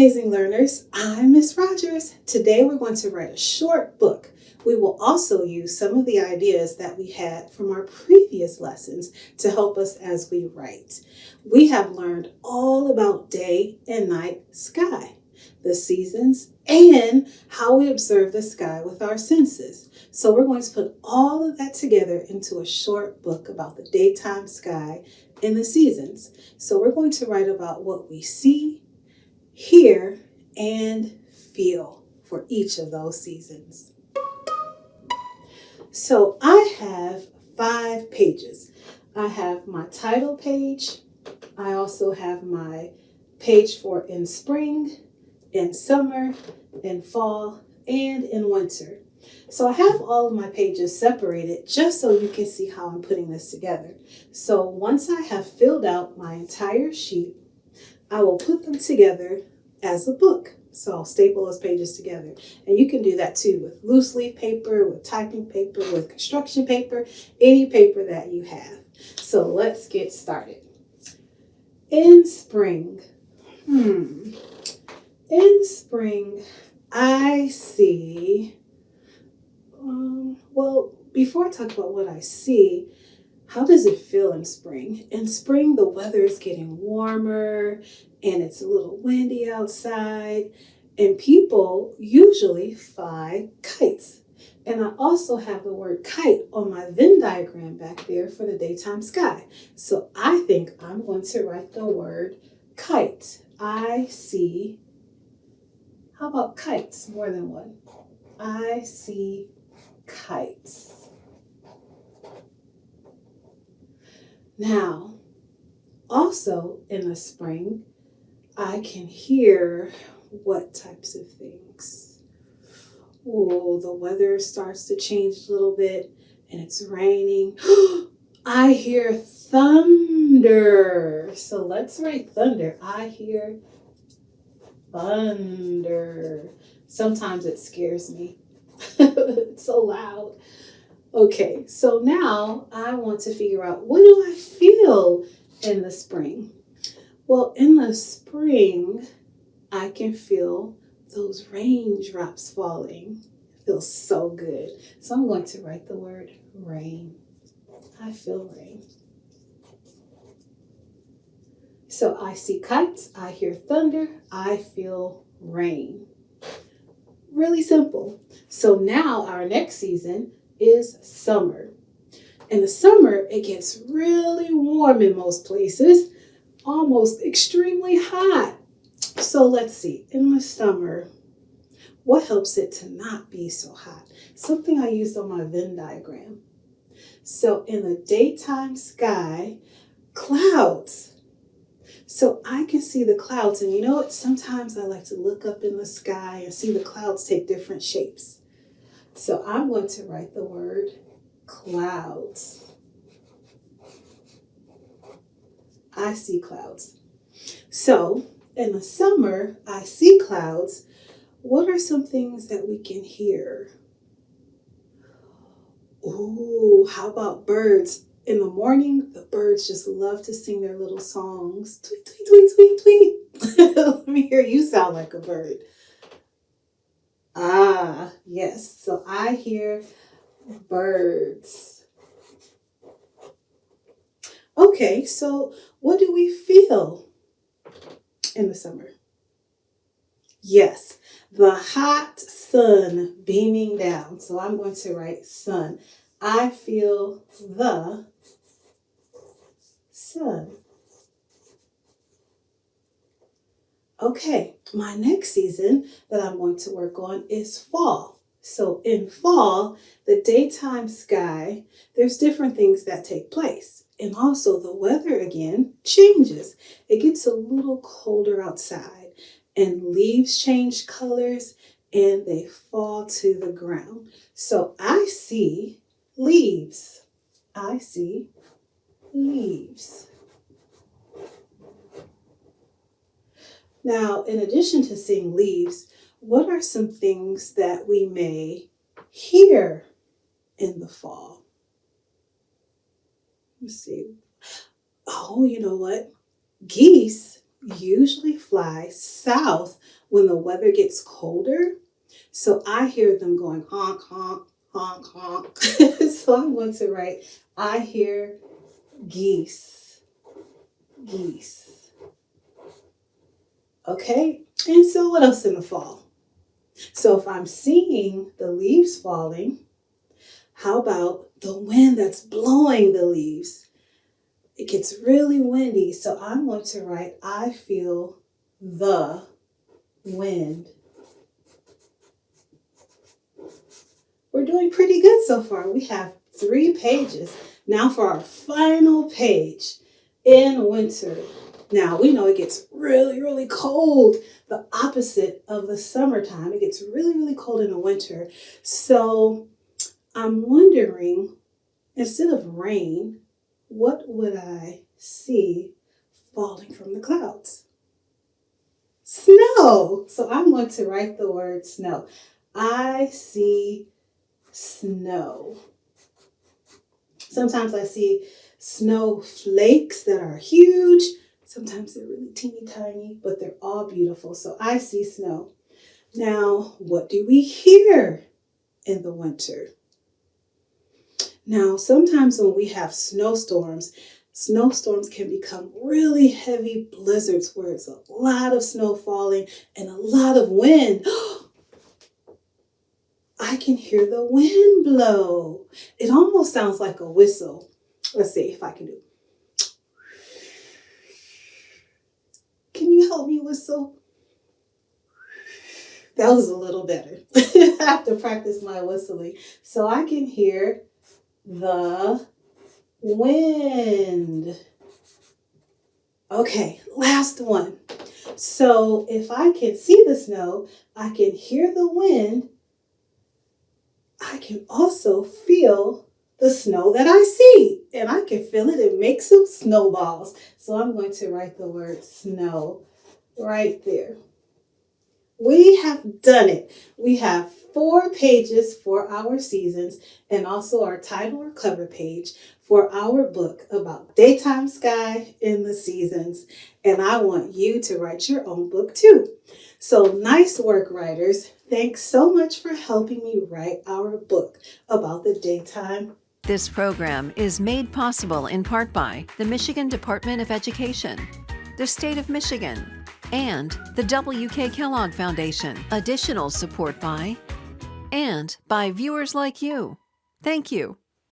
amazing learners. I'm Miss Rogers. Today we're going to write a short book. We will also use some of the ideas that we had from our previous lessons to help us as we write. We have learned all about day and night sky, the seasons, and how we observe the sky with our senses. So we're going to put all of that together into a short book about the daytime sky and the seasons. So we're going to write about what we see, hear, and feel for each of those seasons. So I have 5 pages. I have my title page. I also have my page for in spring, in summer, in fall, and in winter. So I have all of my pages separated just so you can see how I'm putting this together. So once I have filled out my entire sheet, I will put them together as a book. So I'll staple those pages together. And you can do that too with loose leaf paper, with typing paper, with construction paper, any paper that you have. So let's get started. In spring. In spring, I see, well, before I talk about what I see, how does it feel in spring? In spring, the weather is getting warmer and it's a little windy outside, and people usually fly kites. And I also have the word kite on my Venn diagram back there for the daytime sky. So I think I'm going to write the word kite. I see, how about kites? More than one. I see kites. Now, also in the spring, I can hear what types of things? Oh, the weather starts to change a little bit and it's raining. I hear thunder. So let's write thunder. I hear thunder. Sometimes it scares me. It's so loud. Okay, so now I want to figure out, what do I feel in the spring? Well, in the spring, I can feel those raindrops falling. It feels so good. So I'm going to write the word rain. I feel rain. So I see kites, I hear thunder, I feel rain. Really simple. So now our next season is summer. In the summer, it gets really warm in most places, almost extremely hot. So let's see, in the summer, what helps it to not be so hot? Something I used on my Venn diagram. So in the daytime sky, clouds. So I can see the clouds, and you know what? Sometimes I like to look up in the sky and see the clouds take different shapes. So I'm going to write the word clouds. I see clouds. So in the summer, I see clouds. What are some things that we can hear? Ooh, how about birds? In the morning, the birds just love to sing their little songs. Tweet, tweet, tweet, tweet, tweet. Let me hear you sound like a bird. Ah, yes. So I hear birds. Okay, so what do we feel in the summer? Yes, the hot sun beaming down. So I'm going to write sun. I feel the sun. Okay, my next season that I'm going to work on is fall. So in fall, the daytime sky, there's different things that take place. And also the weather again changes. It gets a little colder outside and leaves change colors and they fall to the ground. So I see leaves. I see leaves. Now, in addition to seeing leaves, what are some things that we may hear in the fall? Let's see. Oh, you know what? Geese. usually fly south when the weather gets colder. So I hear them going honk, honk, honk, honk. So I'm going to write, I hear geese, geese. Okay, and so what else in the fall? So if I'm seeing the leaves falling, how about the wind that's blowing the leaves? It gets really windy, so I'm going to write, I feel the wind. We're doing pretty good so far. We have 3 pages. Now for our final page, in winter. Now we know it gets really, really cold, the opposite of the summertime. It gets really, really cold in the winter. So I'm wondering, instead of rain, what would I see falling from the clouds? Snow. So I'm going to write the word snow. I see snow. Sometimes I see snowflakes that are huge. Sometimes they're really teeny tiny, but they're all beautiful. So I see snow. Now, what do we hear in the winter? Now, sometimes when we have snowstorms can become really heavy blizzards where it's a lot of snow falling and a lot of wind. I can hear the wind blow. It almost sounds like a whistle. Let's see if I can do it. Can you help me whistle? That was a little better. I have to practice my whistling. So I can hear the wind. Okay, last one. So if I can see the snow, I can hear the wind. I can also feel the snow that I see, and I can feel it and make some snowballs. So I'm going to write the word snow right there. We have done it. We have 4 pages for our seasons and also our title or cover page for our book about daytime sky in the seasons. And I want you to write your own book too. So nice work, writers. Thanks so much for helping me write our book about the daytime. This program is made possible in part by the Michigan Department of Education, the State of Michigan, and the W.K. Kellogg Foundation. Additional support by viewers like you. Thank you.